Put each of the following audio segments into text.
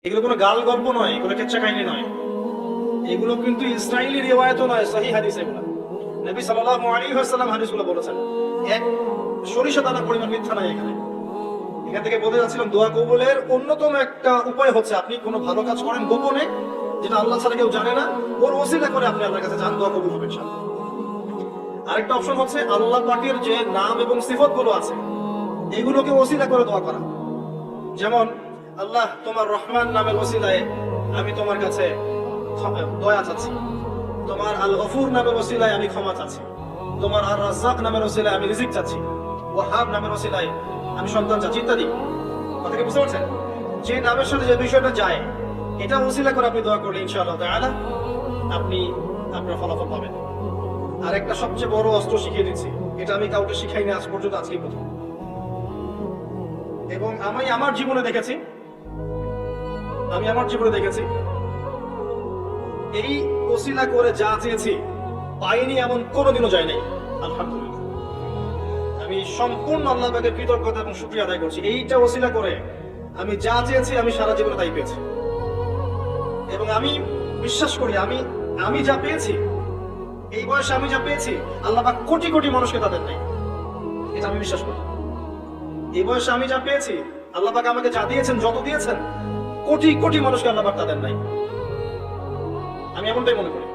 এগুলো কোনো গাল গল্প নয়, এগুলো কেচ্ছা কাহিনী নয়, এগুলো কিন্তু ইসরায়েলি রিওয়ায়াতও নয়, সহিহ হাদিস এগুলো। নবী সাল্লাল্লাহু আলাইহি ওয়াসাল্লাম হাদিসগুলো বলেছেন, এক সরিষা দানা পরিমাণ মিথ্যা নাই এখানে। এখান থেকে বলতে যাচ্ছিলাম, দোয়া কবুলের অন্যতম একটা উপায় হচ্ছে আপনি কোনো ভালো কাজ করেন গোপনে, যেটা আল্লাহ ছাড়া কেউ জানে না, ওর ওসিলা করে আপনি আল্লাহর কাছে যান, দোয়া কবুল হবে ইনশাআল্লাহ। আরেকটা অপশন হচ্ছে আল্লাহ পাকের যে নাম এবং সিফত গুলো আছে এগুলোকে ওসিলা করে দোয়া করা। যেমন আল্লাহ তোমার রহমান নামের ওসিলায় আমি তোমার কাছে দয়া চাচ্ছি, তোমার আল গফুর নামের ওসিলায় আমি ক্ষমা চাচ্ছি, তোমার আর রাজ্জাক নামের ওসিলায় আমি রিজিক চাচ্ছি, ওয়াহাব নামের ওসিলায় আমি সন্তান চাচ্ছি, ইত্যাদি। কথা কি বুঝতে পারছেন? যে নামের সাথে যে বিষয়টা যায় এটা ওসিলা করে আপনি দোয়া করলে ইনশাআল্লাহ তাআলা আপনি আপনার ফলাফল পাবেন। আর একটা সবচেয়ে বড় অস্ত্র শিখিয়ে দিচ্ছি, এটা আমি কাউকে শিখাইনি আজ পর্যন্ত, আজকেই প্রথম। এবং আমি আমার জীবনে দেখেছি এই ওসিলা করে যা চেয়েছি পাইনি এমন কোনোদিনও যায় নাই, আলহামদুলিল্লাহ। আমি সম্পূর্ণ আল্লাহ পাকের কৃতজ্ঞতা এবং শুকরিয়া আদায় করছি। এইটা ওসিলা করে আমি যা চেয়েছি আমি সারা জীবনে তাই পেয়েছি। এবং আমি বিশ্বাস করি আমি যা পেয়েছি, এই বয়সে আমি যা পেয়েছি আল্লাহ পাক কোটি কোটি মানুষকে তাদের নাই, এটা আমি বিশ্বাস করি। এই বয়সে আমি যা পেয়েছি আল্লাহ পাক আমাকে যা দিয়েছেন, যত দিয়েছেন, কোটি কোটি মানুষকে আল্লাহ পাক তাদের নাই, আমি এমনটাই মনে করি।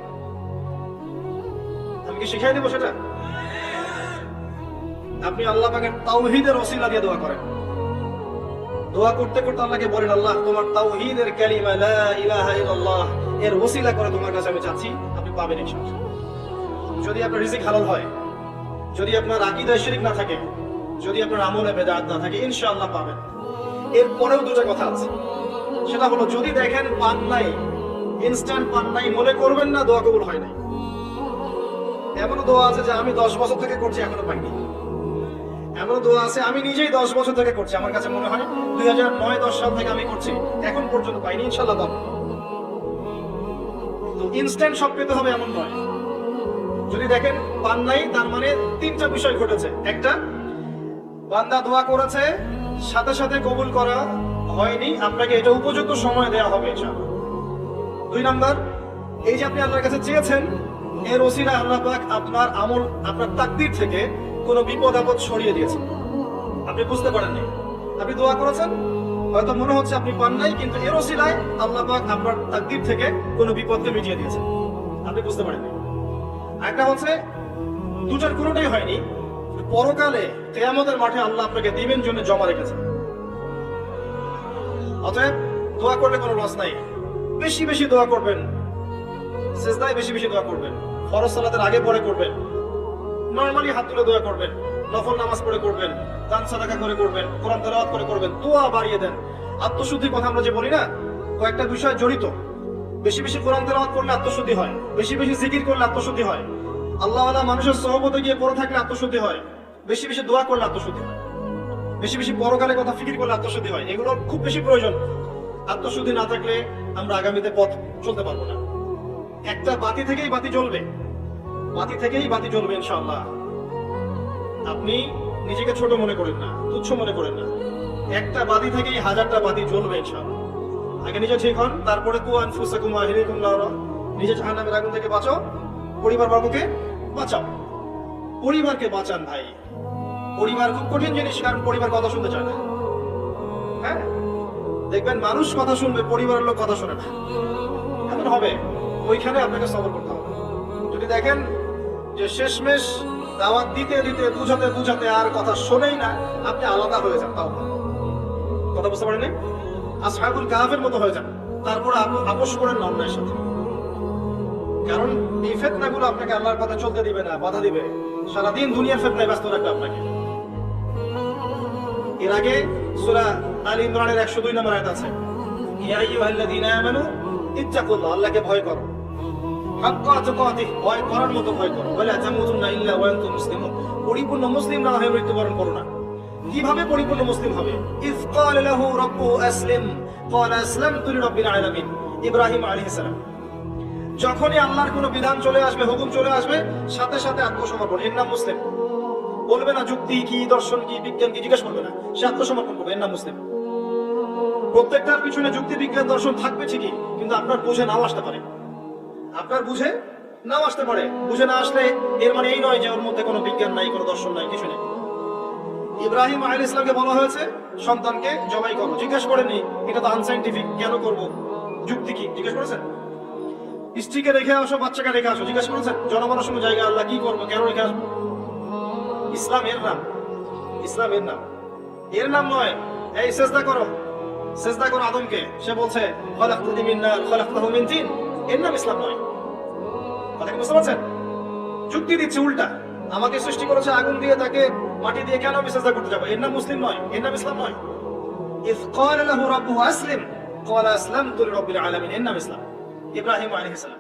আমি কি শিখাই দেবো সেটা? আপনি আল্লাহ পাকের তাওহীদের ওসিলা দিয়ে দোয়া করেন। দোয়া করতে করতে আল্লাহকে বলেন, আল্লাহ তোমার তাওহীদের কালিমা লা ইলাহা ইল্লাল্লাহ এর ওসিলা করে তোমার কাছে আমি চাচ্ছি, আপনি পাবেন ইনশাআল্লাহ। যদি আপনার রিজিক হালাল হয়, যদি আপনার আকীদায় শিরক না থাকে, যদি আপনার আমলে বেদাত না থাকে, ইনশাআল্লাহ পাবেন। এরপরেও দুটো কথা আছে, সেটা হলো যদি দেখেন পান নাই, ইনস্ট্যান্ট পান নাই, মনে করবেন না দোয়া কবুল হয় নাই। এমনও দোয়া আছে যে আমি 10 বছর থেকে করছি এখনো পাইনি। এমন দোয়া আছে আমি নিজেই 10 বছর থেকে করছি, আমার কাছে মনে হয় 2009-10 সাল থেকে আমি করছি, এখন পর্যন্ত পাইনি, ইনশাআল্লাহ পাবো। তো ইনস্ট্যান্ট সব পেতে হবে এমন নয়। যদি দেখেন পান নাই, তার মানে তিনটা বিষয় ঘটেছে। একটা, বান্দা দোয়া করেছে, সাথে সাথে কবুল করা হয়নি, আপনাকে এটা উপযুক্ত সময় দেওয়া হবে ইনশাআল্লাহ। 2 নাম্বার, এই যে আপনি আল্লাহর কাছে চেয়েছেন, এর ওসিলায় আল্লাহ পাক আপনার আমল, আপনার তাকদীর থেকে কোনো বিপদ আপদ সরিয়ে দিয়েছেন, আপনি বুঝতে পারেননি। আপনি দোয়া করেছেন, হয়তো মনে হচ্ছে আপনি পান নাই, কিন্তু এর ওসিলায় আল্লাহ পাক আপনার তাকদীর থেকে কোনো বিপদকে মিটিয়ে দিয়েছেন, আপনি বুঝতে পারেননি। একটা হচ্ছে দুটার কোনোটাই হয়নি, পরকালে কিয়ামতের মাঠে আল্লাহ আপনাকে দিবেন জন্য জমা রেখেছেন। অতএব দোয়া করলে কোনো লস নাই, বেশি বেশি দোয়া করবেন, সিজদায় বেশি বেশি দোয়া করবেন, ফরজ সালাতের আগে পরে করবেন, নরমালি হাত তুলে দোয়া করবেন, নফল নামাজ পড়ে করবেন, দান সাদাকা করে করবেন, কোরআন তেলাওয়াত করে করবেন, দোয়া বাড়িয়ে দেন। আত্মশুদ্ধির কথা আমরা যে বলি না, কয়েকটা বিষয় জড়িত। বেশি বেশি কোরআন তেলাওয়াত করলে আত্মশুদ্ধি হয়, বেশি বেশি জিকির করলে আত্মশুদ্ধি হয়, আল্লাহওয়ালা মানুষের সহবতে গিয়ে পড়ে থাকলে আত্মশুদ্ধি হয়, বেশি বেশি দোয়া করলে আত্মশুদ্ধি হয়, বেশি বেশি পরকালের কথা ফিকির করলে আত্মশুদ্ধি হয়। এগুলোর খুব বেশি প্রয়োজন। আত্মশুদ্ধি না থাকলে আমরা আগামীতে পথ চলতে পারবো না। একটা বাতি থেকেই বাতি জ্বলবে, বাতি থেকেই বাতি জ্বলবে ইনশাআল্লাহ। আপনি নিজেকে ছোট মনে করেন না, তুচ্ছ মনে করেন না, একটা বাতি থেকেই 1000টা বাতি জ্বলবে ইনশাআল্লাহ। আগে নিজে ঠিক হন, তারপরে কু আনফুসাকুম ওয়া আহলিকুম নারা, নিজে জাহান্নামের আগুন থেকে বাঁচাও, পরিবারবর্গকে বাঁচাও। পরিবারকে বাঁচান ভাই, পরিবার খুব কঠিন জিনিস, কারণ পরিবার কথা শুনতে চায় না। হ্যাঁ, দেখবেন মানুষ কথা শুনবে, পরিবারের লোক কথা শোনে না, এমন হবে, ওইখানে আপনাকে সবর করতে হবে। যদি দেখেন যে শেষমেশ দাওয়াত দিতে দিতে বুঝাতে বুঝাতে আর কথা শোনেই না, আপনি আলাদা হয়ে যান, তাও কথা বুঝতে পারেন, আসহাবুল কাহাফের মতো হয়ে যান, তারপর আপোষ করেন না অন্যের সাথে। কারণ এই ফিতনাগুলো আপনাকে আল্লাহর পথে চলতে দিবে না, বাধা দিবে, সারাদিন দুনিয়ার ফিতনায় ব্যস্ত রাখবে আপনাকে। এর আগে সূরা আল ইমরানের 102 নম্বর আয়াত আছে, ইয়া আইয়ুহাল্লাযীনা আমানু ইত্তাকুল্লাহ, আল্লাহকে ভয় করো, হাক্কা তুকাতিহ, ভয় করার মতো ভয় করো, ওয়ালা তামুতুন্না ইল্লা ওয়া আনতুম মুসলিমুন, পরিপূর্ণ মুসলিম না হয়ে মৃত্যুবরণ করো না। কিভাবে পরিপূর্ণ মুসলিম হবে? ইয ক্বালা লাহু রাব্বুহু আসলিম ক্বালা আসলামতু লিরাব্বিল আলামিন, ইব্রাহিম আলাইহিস সালাম। যখনই আল্লাহর কোনো বিধান চলে আসবে, হুকুম চলে আসবে, সাথে সাথে আত্মসমর্পণ, এর নাম মুসলিম। বলবে না যুক্তি কি, দর্শন কি, বিজ্ঞান কি, জিজ্ঞেস করবে না, সে আত্মসমর্পণ করবে, এর নাম মুসলিম। প্রত্যেকটার পিছনে যুক্তি বিজ্ঞান দর্শন থাকবে ঠিকই, কিন্তু আপনার বুঝে নাও আসতে পারে, আপনার বুঝে নাও আসতে পারে। বুঝে না আসলে এর মানে এই নয় যে ওর মধ্যে কোনো বিজ্ঞান নাই, কোনো দর্শন নাই, কিছু নেই। ইব্রাহিম আলাইহিস ইসলামকে বলা হয়েছে সন্তানকে জবাই করো, জিজ্ঞেস করেনি এটা তো আনসাইন্টিফিক, কেন করব, যুক্তি কি, জিজ্ঞেস করেছেন? স্ত্রীকে রেখে আসো, বাচ্চাকে রেখে আসো, জিজ্ঞেস করেছেন? জনমানুষের জায়গা আল্লাহ কি করবো, কেন রেখে আসবো? ইসলাম এর নাম, ইসলাম এর নাম, এর নাম নয় এই সেজদা করো, সেজদা করো আদমকে, সে বলছে খলাকতুনি মিন নার খলাকতাহু মিন তিন, এর নাম ইসলাম নয়। কথা কি বুঝতে পারছেন? যুক্তি দিচ্ছে উল্টা, আমাকে সৃষ্টি করেছে আগুন দিয়ে, তাকে মাটি দিয়ে, কেন আমি সেজদা করতে যাবো? এর নাম মুসলিম নয়, এর নাম ইসলাম নয়। ইয ক্বালা লাহু রাব্বুহু আসলিম ক্বালা আসলামতু লিরাব্বিল আলামিন, এর নাম ইসলাম। ইব্রাহিম আলাইহিস সালাম